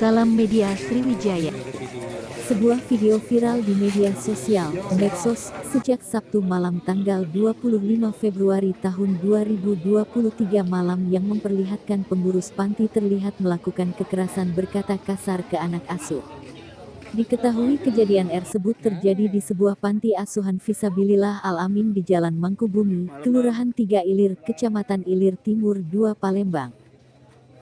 Salam Media Sriwijaya. Sebuah video viral di media sosial, medsos, sejak Sabtu malam tanggal 25 Februari tahun 2023 malam yang memperlihatkan pengurus panti terlihat melakukan kekerasan berkata kasar ke anak asuh. Diketahui kejadian tersebut terjadi di sebuah panti asuhan Fisabilillah Al-Amin di Jalan Mangkubumi, Kelurahan 3 Ilir, Kecamatan Ilir Timur 2 Palembang.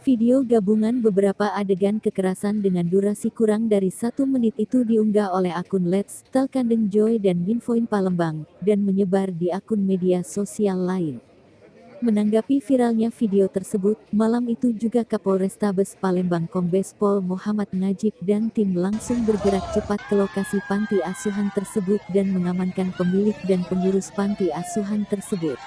Video gabungan beberapa adegan kekerasan dengan durasi kurang dari 1 menit itu diunggah oleh akun Let's Tell Kandeng Joy dan Minfoin Palembang, dan menyebar di akun media sosial lain. Menanggapi viralnya video tersebut, malam itu juga Kapolrestabes Palembang Kombes Pol Muhammad Najib dan tim langsung bergerak cepat ke lokasi panti asuhan tersebut dan mengamankan pemilik dan pengurus panti asuhan tersebut.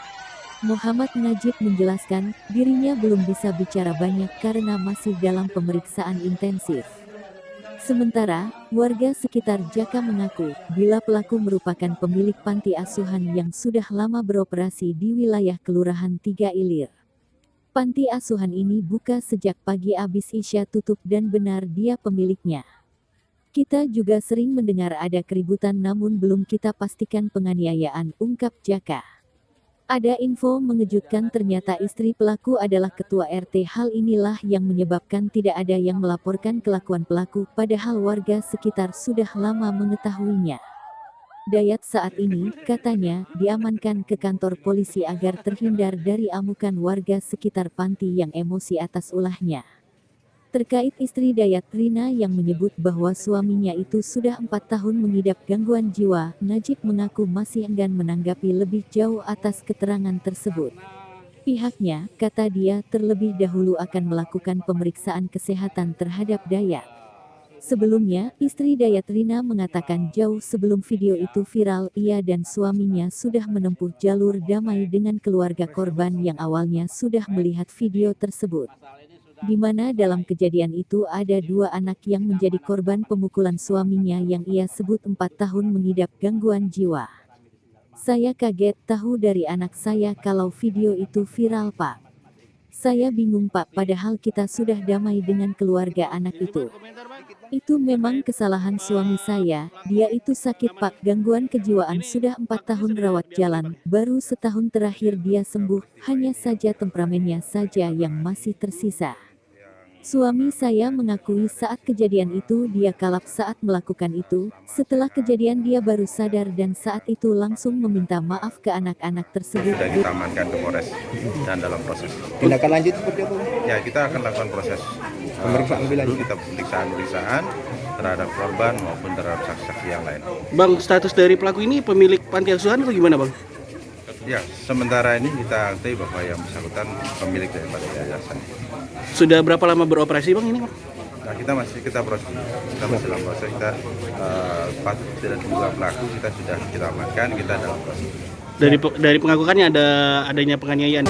Muhammad Najib menjelaskan, dirinya belum bisa bicara banyak karena masih dalam pemeriksaan intensif. Sementara, warga sekitar Jaka mengaku, bila pelaku merupakan pemilik panti asuhan yang sudah lama beroperasi di wilayah Kelurahan 3 Ilir. Panti asuhan ini buka sejak pagi abis Isya tutup dan benar dia pemiliknya. Kita juga sering mendengar ada keributan namun belum kita pastikan penganiayaan, ungkap Jaka. Ada info mengejutkan, ternyata istri pelaku adalah ketua RT. Hal inilah yang menyebabkan tidak ada yang melaporkan kelakuan pelaku, padahal warga sekitar sudah lama mengetahuinya. Dayat saat ini, katanya, diamankan ke kantor polisi agar terhindar dari amukan warga sekitar panti yang emosi atas ulahnya. Terkait istri Dayat, Rina, yang menyebut bahwa suaminya itu sudah 4 tahun mengidap gangguan jiwa, Najib mengaku masih enggan menanggapi lebih jauh atas keterangan tersebut. Pihaknya, kata dia, terlebih dahulu akan melakukan pemeriksaan kesehatan terhadap Dayat. Sebelumnya, istri Dayat, Rina, mengatakan jauh sebelum video itu viral, ia dan suaminya sudah menempuh jalur damai dengan keluarga korban yang awalnya sudah melihat video tersebut. Di mana dalam kejadian itu ada 2 anak yang menjadi korban pemukulan suaminya yang ia sebut 4 tahun mengidap gangguan jiwa. Saya kaget tahu dari anak saya kalau video itu viral, Pak. Saya bingung, Pak, padahal kita sudah damai dengan keluarga anak itu. Itu memang kesalahan suami saya, dia itu sakit, Pak, gangguan kejiwaan, sudah 4 tahun rawat jalan, baru setahun terakhir dia sembuh, hanya saja temperamennya saja yang masih tersisa. Suami saya mengakui saat kejadian itu dia kalap saat melakukan itu, setelah kejadian dia baru sadar dan saat itu langsung meminta maaf ke anak-anak tersebut. Sudah kita amankan ke Polres dan dalam proses. Tindakan lanjut seperti apa? Ya, kita akan lakukan proses Pemeriksaan lebih lanjut. kita pemeriksaan terhadap korban maupun terhadap saksi-saksi yang lain. Bang, status dari pelaku ini pemilik panti asuhan atau gimana, Bang? Ya, sementara ini kita ketahui bahwa yang bersangkutan pemilik daripada yayasan. Sudah berapa lama beroperasi, Bang, ini, Bang? Nah, kita masih dalam proses kita patut dan juga pelaku kita amankan, kita dalam proses. Dari pengakuannya adanya penganiayaan.